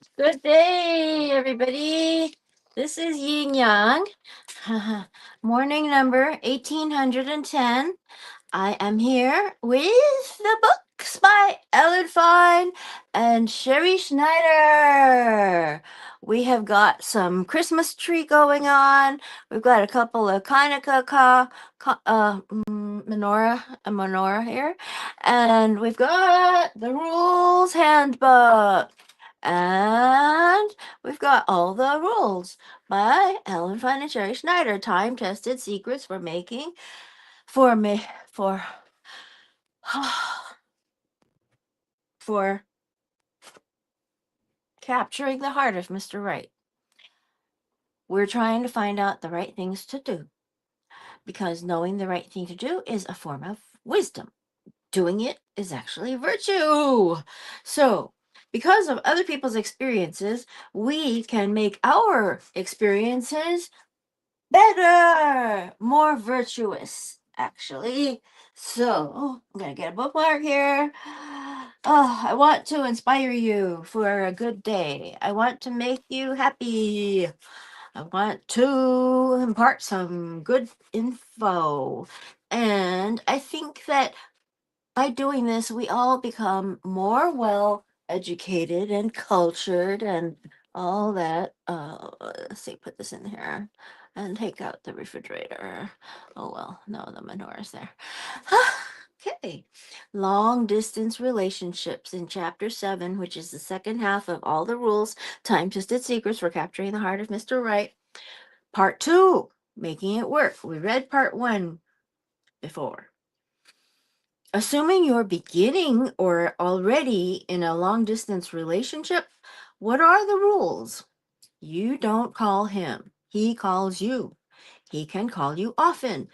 Good day, everybody. This is Yin Yang, morning number 1810. I am here with the books by Fein and Sherrie Schneider. We have got some Christmas tree going on. We've got a couple of menorah here, and we've got the rules handbook. And we've got all the rules by Fein and Sherrie Schneider, time-tested secrets for making for me for for capturing the heart of Mr. Right. We're trying to find out the right things to do because knowing the right thing to do is a form of wisdom. Doing it is actually virtue. So, because of other people's experiences, we can make our experiences better, more virtuous, actually. So, I'm going to get a bookmark here. Oh, I want to inspire you for a good day. I want to make you happy. I want to impart some good info. And I think that by doing this, we all become more well educated and cultured and all that. Let's see, put this in here and take out the refrigerator. Oh, well, no, the menorah's there. Okay. Long distance relationships in chapter 7, which is the second half of all the rules, time tested secrets for capturing the heart of Mr. Right. Part 2, making it work. We read part 1 before. Assuming you're beginning or already in a long distance relationship, what are the rules? You don't call him, he calls you. He can call you often,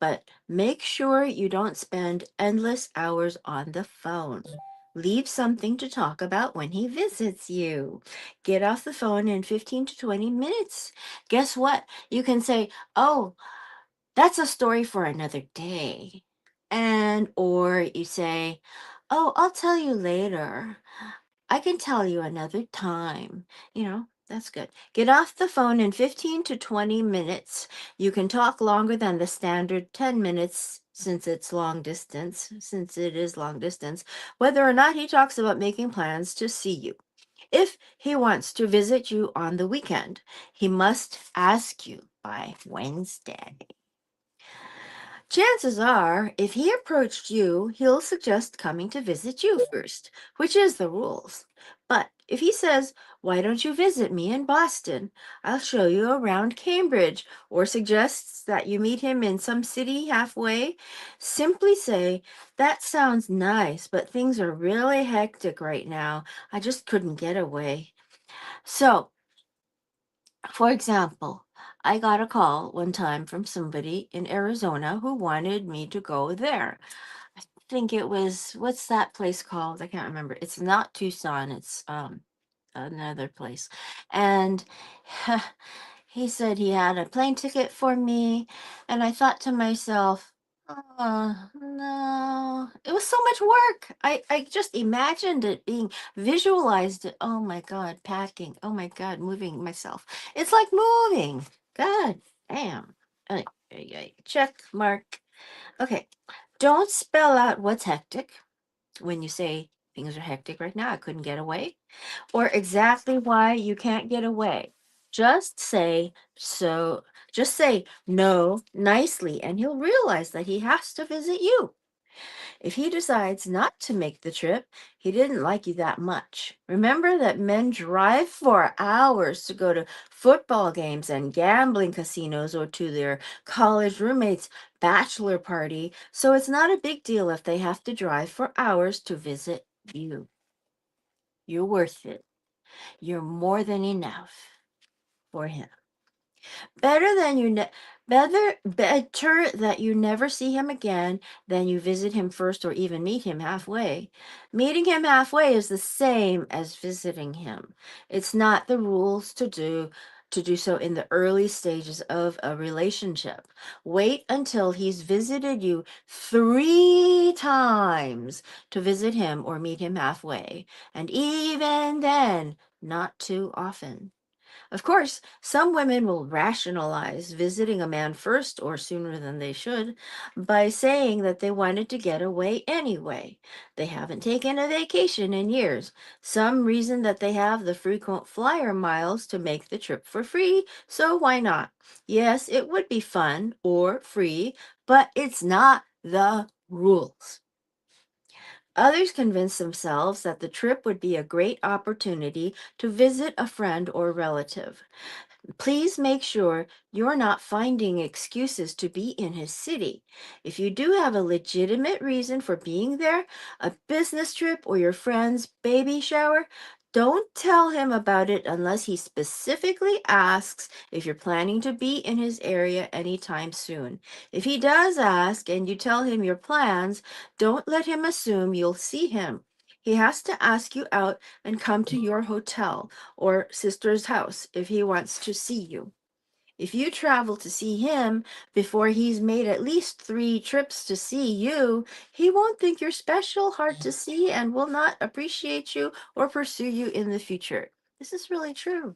but make sure you don't spend endless hours on the phone. Leave something to talk about when he visits you. Get off the phone in 15 to 20 minutes. Guess what? You can say, "Oh, that's a story for another day." Or you say, "Oh, I'll tell you later. I can tell you another time." That's good. Get off the phone in 15 to 20 minutes. You can talk longer than the standard 10 minutes since it is long distance, whether or not he talks about making plans to see you. If he wants to visit you on the weekend, he must ask you by Wednesday. Chances are, if he approached you, he'll suggest coming to visit you first, which is the rules. But if he says, "Why don't you visit me in Boston? I'll show you around Cambridge," or suggests that you meet him in some city halfway, simply say, "That sounds nice, but things are really hectic right now. I just couldn't get away." So, for example, I got a call one time from somebody in Arizona who wanted me to go there. I think it was, what's that place called? I can't remember. It's not Tucson, it's another place. And he said he had a plane ticket for me, and I thought to myself, "Oh, no." It was so much work. I just imagined it being visualized it. Oh my God, packing. Oh my God, moving myself. It's like moving. God damn. Check mark. Okay. Don't spell out what's hectic when you say things are hectic right now. I couldn't get away, or exactly why you can't get away. Just say so. Just say no nicely, and he'll realize that he has to visit you. If he decides not to make the trip, he didn't like you that much. Remember that men drive for hours to go to football games and gambling casinos or to their college roommates' bachelor party, so it's not a big deal if they have to drive for hours to visit you. You're worth it. You're more than enough for him. Better than you ne- better that you never see him again than you visit him first or even meet him halfway. Meeting him halfway is the same as visiting him. It's not the rules to do so in the early stages of a relationship. Wait until he's visited you 3 times to visit him or meet him halfway. And even then, not too often. Of course, some women will rationalize visiting a man first or sooner than they should by saying that they wanted to get away anyway. They haven't taken a vacation in years. Some reason that they have the frequent flyer miles to make the trip for free, so why not? Yes, it would be fun or free, but it's not the rules. Others convince themselves that the trip would be a great opportunity to visit a friend or relative. Please make sure you're not finding excuses to be in his city. If you do have a legitimate reason for being there, a business trip or your friend's baby shower, don't tell him about it unless he specifically asks if you're planning to be in his area anytime soon. If he does ask and you tell him your plans, don't let him assume you'll see him. He has to ask you out and come to your hotel or sister's house if he wants to see you. If you travel to see him before he's made at least 3 trips to see you, he won't think you're special, hard to see, and will not appreciate you or pursue you in the future. This is really true.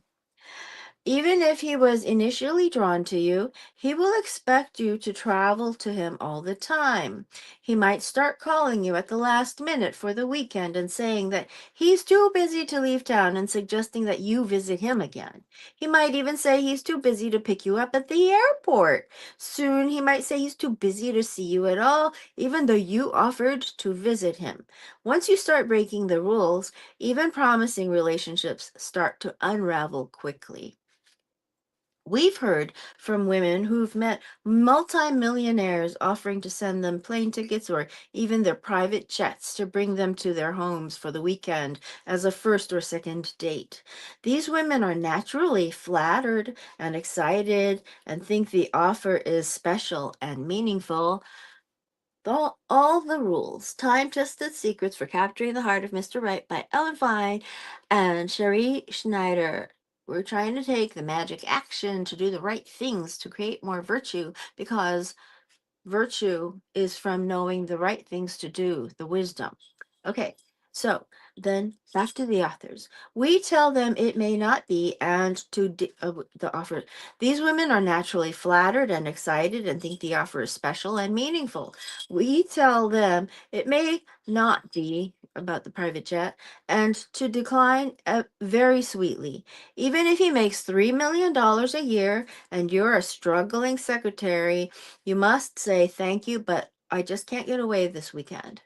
Even if he was initially drawn to you, he will expect you to travel to him all the time. He might start calling you at the last minute for the weekend and saying that he's too busy to leave town and suggesting that you visit him again. He might even say he's too busy to pick you up at the airport. Soon he might say he's too busy to see you at all, even though you offered to visit him. Once you start breaking the rules, even promising relationships start to unravel quickly. We've heard from women who've met multimillionaires offering to send them plane tickets or even their private jets to bring them to their homes for the weekend as a first or second date. These women are naturally flattered and excited and think the offer is special and meaningful. All the rules, time-tested secrets for capturing the heart of Mr. Right by Ellen Fein and Sherrie Schneider. We're trying to take the magic action to do the right things to create more virtue because virtue is from knowing the right things to do, the wisdom. Okay, so then back to the authors. We tell them it may not be, and the offer. These women are naturally flattered and excited and think the offer is special and meaningful. We tell them it may not be about the private jet and to decline very sweetly. Even if he makes $3 million a year and you're a struggling secretary, you must say thank you, but I just can't get away this weekend.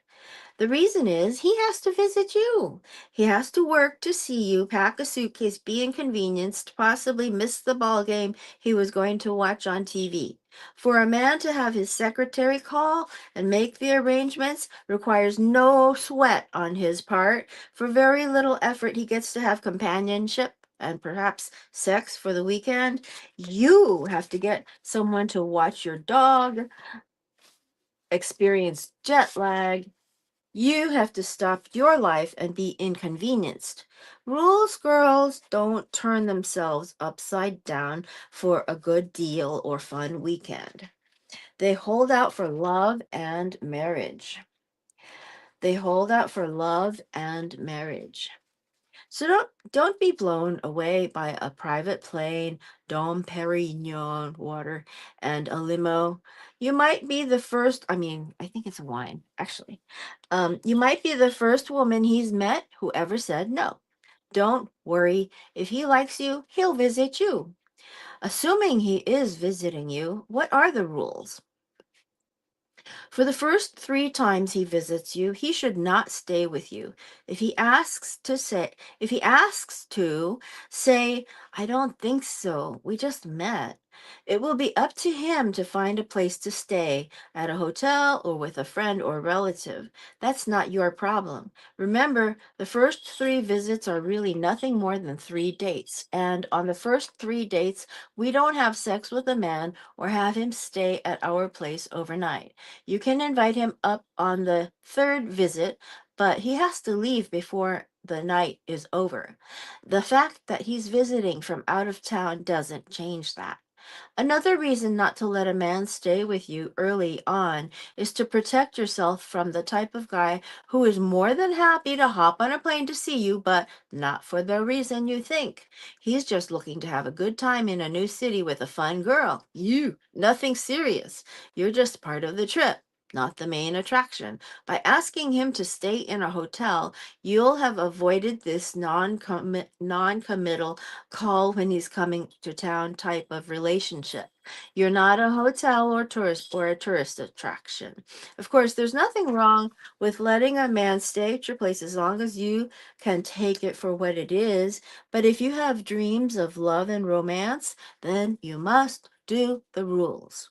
The reason is he has to visit you. He has to work to see you, pack a suitcase, be inconvenienced, possibly miss the ball game he was going to watch on TV. For a man to have his secretary call and make the arrangements requires no sweat on his part. For very little effort, he gets to have companionship and perhaps sex for the weekend. You have to get someone to watch your dog, experience jet lag. You have to stop your life and be inconvenienced. Rules girls don't turn themselves upside down for a good deal or fun weekend. They hold out for love and marriage. They hold out for love and marriage. So don't be blown away by a private plane, Dom Perignon water, and a limo. You might be the first, I think it's a wine, actually. You might be the first woman he's met who ever said no. Don't worry. If he likes you, he'll visit you. Assuming he is visiting you, what are the rules? For the first 3 times he visits you, he should not stay with you. If he asks to, say, I don't think so. We just met. It will be up to him to find a place to stay at a hotel or with a friend or relative. That's not your problem. Remember, the first 3 visits are really nothing more than 3 dates. And on the first 3 dates, we don't have sex with a man or have him stay at our place overnight. You can invite him up on the 3rd visit, but he has to leave before the night is over. The fact that he's visiting from out of town doesn't change that. Another reason not to let a man stay with you early on is to protect yourself from the type of guy who is more than happy to hop on a plane to see you, but not for the reason you think. He's just looking to have a good time in a new city with a fun girl. Nothing serious. You're just part of the trip, not the main attraction. By asking him to stay in a hotel, you'll have avoided this non-committal call when he's coming to town type of relationship. You're not a hotel or a tourist attraction. Of course, there's nothing wrong with letting a man stay at your place as long as you can take it for what it is. But if you have dreams of love and romance, then you must do the rules.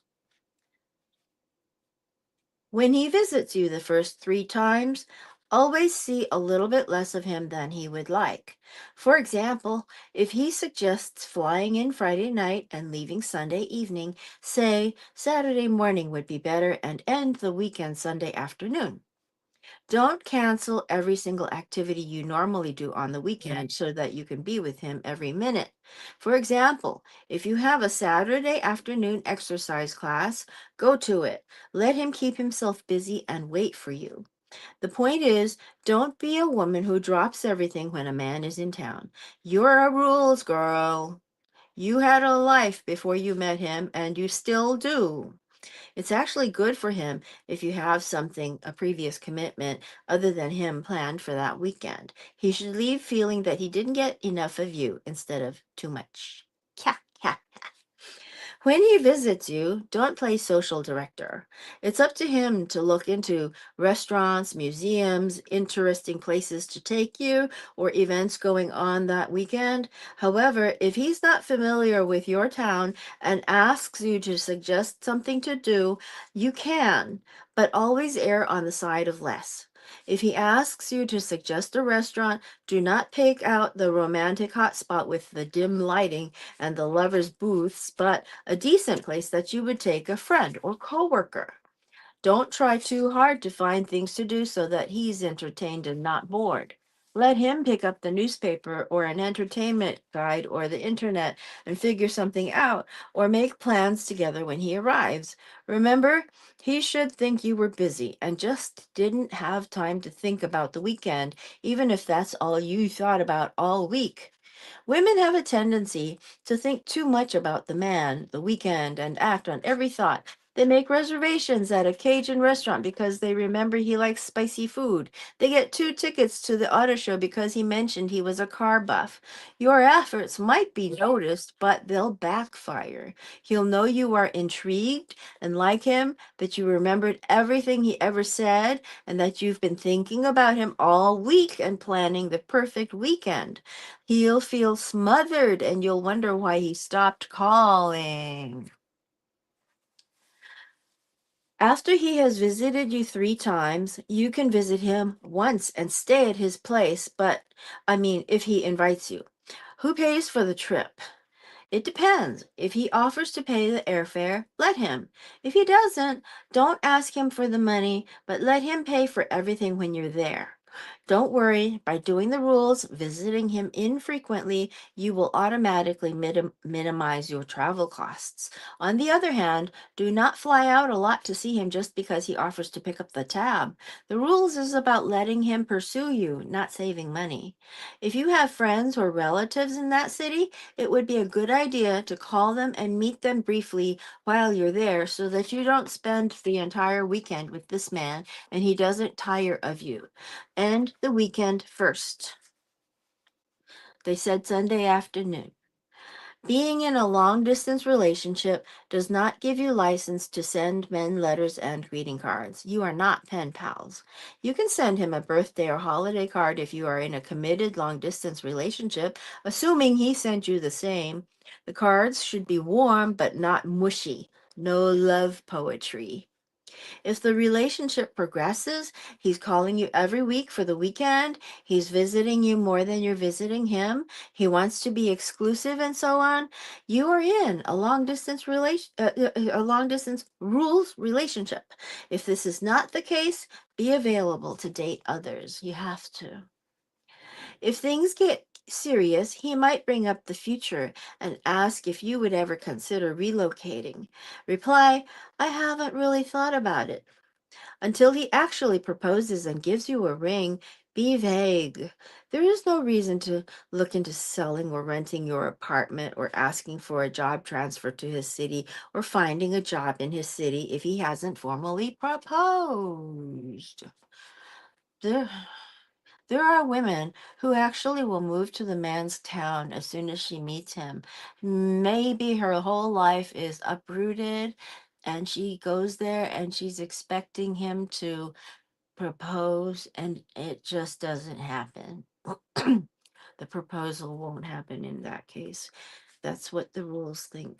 When he visits you the first 3 times, always see a little bit less of him than he would like. For example, if he suggests flying in Friday night and leaving Sunday evening, say Saturday morning would be better and end the weekend Sunday afternoon. Don't cancel every single activity you normally do on the weekend so that you can be with him every minute. For example, if you have a Saturday afternoon exercise class, go to it. Let him keep himself busy and wait for you. The point is, don't be a woman who drops everything when a man is in town. You're a rules girl. You had a life before you met him, and you still do. It's actually good for him if you have something, a previous commitment, other than him planned for that weekend. He should leave feeling that he didn't get enough of you instead of too much. Yeah, yeah. When he visits you, don't play social director. It's up to him to look into restaurants, museums, interesting places to take you, or events going on that weekend. However, if he's not familiar with your town and asks you to suggest something to do, you can, but always err on the side of less. If he asks you to suggest a restaurant, do not pick out the romantic hotspot with the dim lighting and the lovers' booths, but a decent place that you would take a friend or coworker. Don't try too hard to find things to do so that he's entertained and not bored. Let him pick up the newspaper or an entertainment guide or the internet and figure something out or make plans together when he arrives. Remember, he should think you were busy and just didn't have time to think about the weekend, even if that's all you thought about all week. Women have a tendency to think too much about the man, the weekend, and act on every thought. They make reservations at a Cajun restaurant because they remember he likes spicy food. They get 2 tickets to the auto show because he mentioned he was a car buff. Your efforts might be noticed, but they'll backfire. He'll know you are intrigued and like him, that you remembered everything he ever said, and that you've been thinking about him all week and planning the perfect weekend. He'll feel smothered and you'll wonder why he stopped calling. After he has visited you 3 times, you can visit him once and stay at his place, but if he invites you. Who pays for the trip? It depends. If he offers to pay the airfare, let him. If he doesn't, don't ask him for the money, but let him pay for everything when you're there. Don't worry, by doing the rules, visiting him infrequently, you will automatically minimize your travel costs. On the other hand, do not fly out a lot to see him just because he offers to pick up the tab. The rules is about letting him pursue you, not saving money. If you have friends or relatives in that city, it would be a good idea to call them and meet them briefly while you're there so that you don't spend the entire weekend with this man and he doesn't tire of you. End the weekend first. They said Sunday afternoon. Being in a long distance relationship does not give you license to send men letters and greeting cards. You are not pen pals. You can send him a birthday or holiday card if you are in a committed long distance relationship, assuming he sent you the same. The cards should be warm but not mushy. No love poetry. If the relationship progresses, he's calling you every week for the weekend, he's visiting you more than you're visiting him, he wants to be exclusive and so on, you are in a long distance rules relationship. If this is not the case, be available to date others. You have to. If things get serious, he might bring up the future and ask if you would ever consider relocating. Reply, I haven't really thought about it. Until he actually proposes and gives you a ring, be vague. There is no reason to look into selling or renting your apartment or asking for a job transfer to his city or finding a job in his city if he hasn't formally proposed. There, there are women who actually will move to the man's town as soon as she meets him. Maybe her whole life is uprooted and she goes there and she's expecting him to propose and it just doesn't happen. The proposal won't happen in that case. That's what the rules think.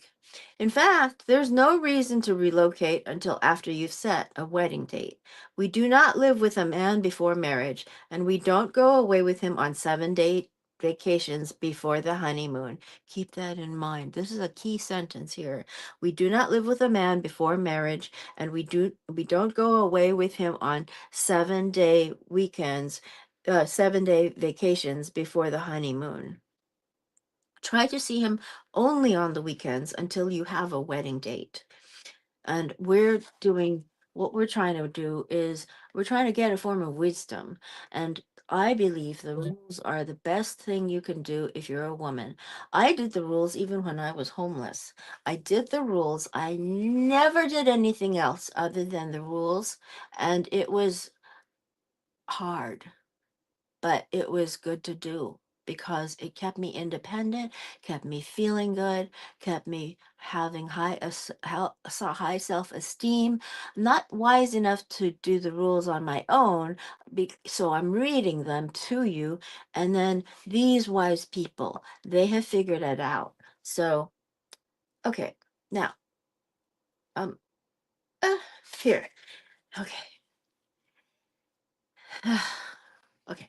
In fact, there's no reason to relocate until after you've set a wedding date. We do not live with a man before marriage, and we don't go away with him on 7 day vacations before the honeymoon. Keep that in mind. This is a key sentence here. We do not live with a man before marriage, and we don't go away with him on 7 day weekends, 7 day vacations before the honeymoon. Try to see him only on the weekends until you have a wedding date. And what we're trying to do is we're trying to get a form of wisdom. And I believe the rules are the best thing you can do if you're a woman. I did the rules even when I was homeless. I did the rules. I never did anything else other than the rules. And it was hard, but it was good to do because it kept me independent, kept me feeling good, kept me having high self-esteem. Not wise enough to do the rules on my own, so I'm reading them to you, and then these wise people, they have figured it out. So, okay, now, um, uh, here, okay, okay.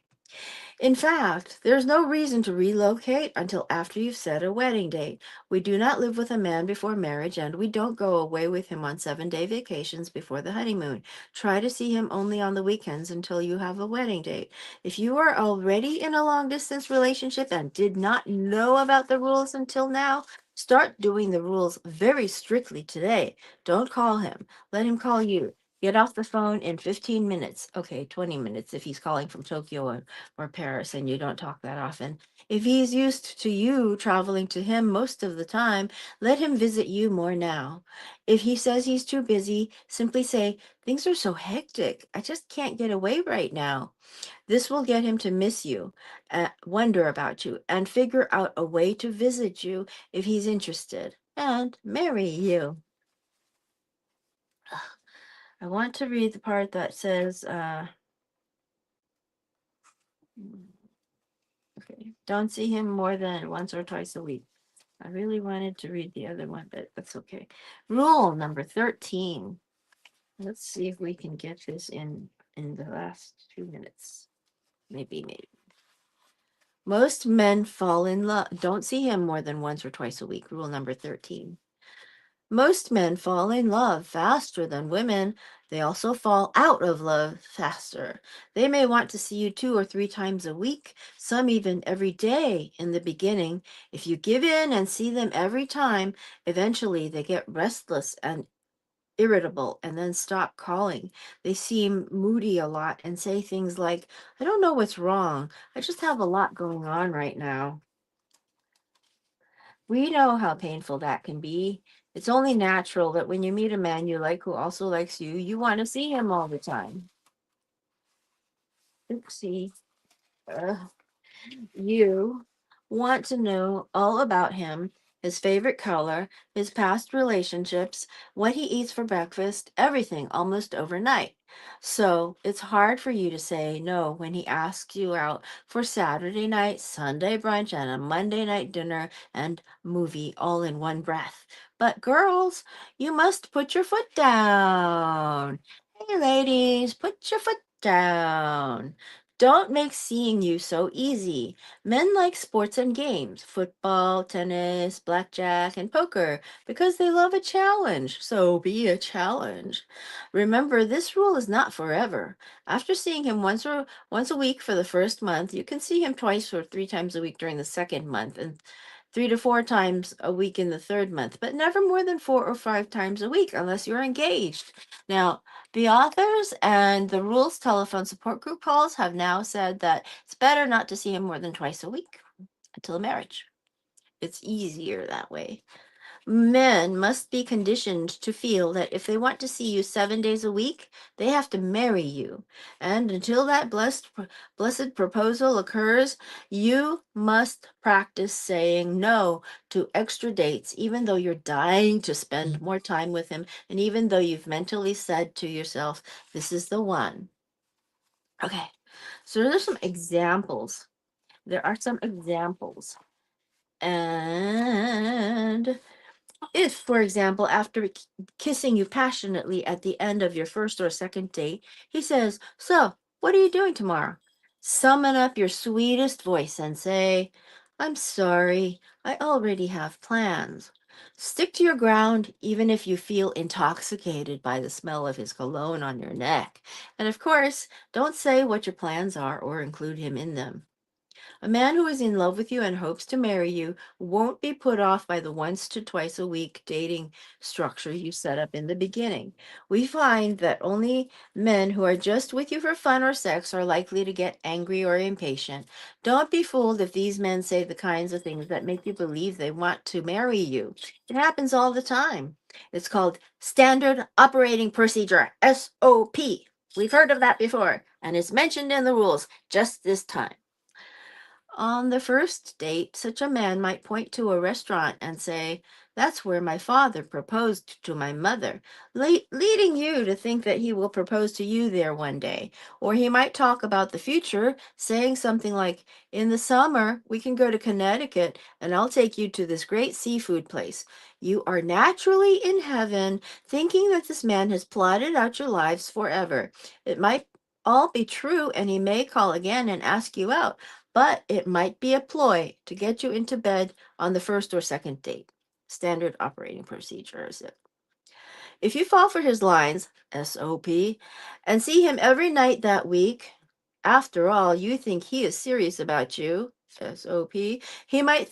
In fact, there's no reason to relocate until after you've set a wedding date. We do not live with a man before marriage, and we don't go away with him on 7 day vacations before the honeymoon. Try to see him only on the weekends until you have a wedding date. If you are already in a long distance relationship and did not know about the rules until now, start doing the rules very strictly today. Don't call him, let him call you. Get off the phone in 15 minutes. Okay, 20 minutes if he's calling from Tokyo or Paris and you don't talk that often. If he's used to you traveling to him most of the time, let him visit you more now. If he says he's too busy, simply say, things are so hectic. I just can't get away right now. This will get him to miss you, wonder about you, and figure out a way to visit you if he's interested and marry you. I want to read the part that says, okay, don't see him more than once or twice a week. I really wanted to read the other one, but that's okay. Rule number 13. Let's see if we can get this in the last 2 minutes. Maybe. Most men fall in love. Don't see him more than once or twice a week. Rule number 13. Most men fall in love faster than women. They also fall out of love faster. They may want to see you 2 or 3 times a week, some even every day in the beginning. If you give in and see them every time, eventually they get restless and irritable and then stop calling. They seem moody a lot and say things like, I don't know what's wrong. I just have a lot going on right now. We know how painful that can be. It's only natural that when you meet a man you like who also likes you, you want to see him all the time. Oopsie. Ugh. You want to know all about him, his favorite color, his past relationships, what he eats for breakfast, everything almost overnight. So it's hard for you to say no when he asks you out for Saturday night, Sunday brunch, and a Monday night dinner and movie all in one breath. But girls, you must put your foot down. Hey, ladies, put your foot down. Don't make seeing you so easy. Men like sports and games, football, tennis, blackjack, and poker, because they love a challenge. So be a challenge. Remember, this rule is not forever. After seeing him once a week for the first month, you can see him twice or three times a week during the second month, and 3 to 4 times a week in the third month, but never more than 4 or 5 times a week unless you're engaged. Now, the authors and the Rules telephone support group calls have now said that it's better not to see him more than twice a week until marriage. It's easier that way. Men must be conditioned to feel that if they want to see you 7 days a week, they have to marry you. And until that blessed proposal occurs, you must practice saying no to extra dates, even though you're dying to spend more time with him, and even though you've mentally said to yourself, this is the one. Okay, so there's some examples. There are some examples. And if, for example, after kissing you passionately at the end of your first or second date, he says, so, what are you doing tomorrow? Summon up your sweetest voice and say, I'm sorry, I already have plans. Stick to your ground even if you feel intoxicated by the smell of his cologne on your neck. And of course, don't say what your plans are or include him in them. A man who is in love with you and hopes to marry you won't be put off by the once to twice a week dating structure you set up in the beginning. We find that only men who are just with you for fun or sex are likely to get angry or impatient. Don't be fooled if these men say the kinds of things that make you believe they want to marry you. It happens all the time. It's called Standard Operating Procedure, SOP. We've heard of that before, and it's mentioned in the rules just this time. On the first date, such a man might point to a restaurant and say, that's where my father proposed to my mother, leading you to think that he will propose to you there one day. Or he might talk about the future, saying something like, in the summer, we can go to Connecticut and I'll take you to this great seafood place. You are naturally in heaven, thinking that this man has plotted out your lives forever. It might all be true, and he may call again and ask you out, but it might be a ploy to get you into bed on the first or second date. Standard operating procedure is it. If you fall for his lines, SOP, and see him every night that week, after all, you think he is serious about you, SOP, he might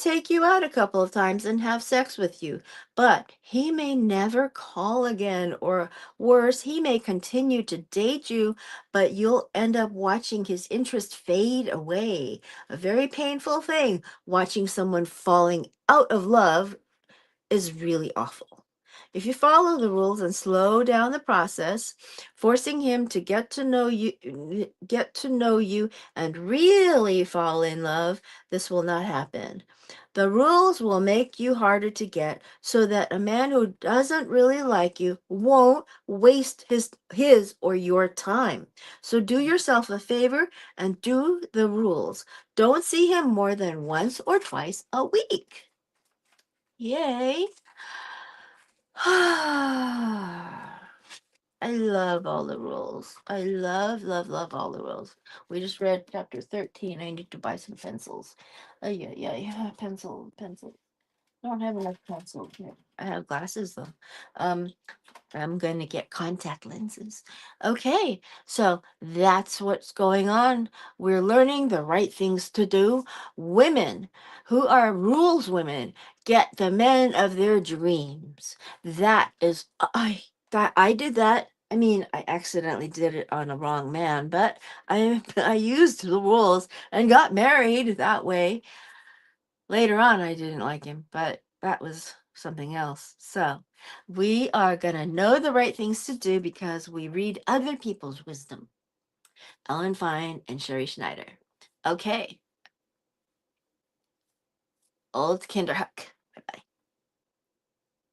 take you out a couple of times and have sex with you, but he may never call again, or worse, he may continue to date you, but you'll end up watching his interest fade away. A very painful thing, watching someone falling out of love is really awful. If you follow the rules and slow down the process, forcing him to get to know you and really fall in love, this will not happen. The rules will make you harder to get so that a man who doesn't really like you won't waste his or your time. So do yourself a favor and do the rules. Don't see him more than once or twice a week. Yay. I love all the rules. I love all the rules. We just read chapter 13. I need to buy some pencils. Yeah, pencil. I don't have enough pencils here. I have glasses though. Um, I'm going to get contact lenses. Okay, so that's what's going on. We're learning the right things to do. Women who are rules women get the men of their dreams. That is, I did that. I mean, I accidentally did it on a wrong man, but I used the rules and got married that way. Later on, I didn't like him, but that was something else. So we are going to know the right things to do because we read other people's wisdom. Ellen Fein and Sherrie Schneider. Okay. Old Kinderhook.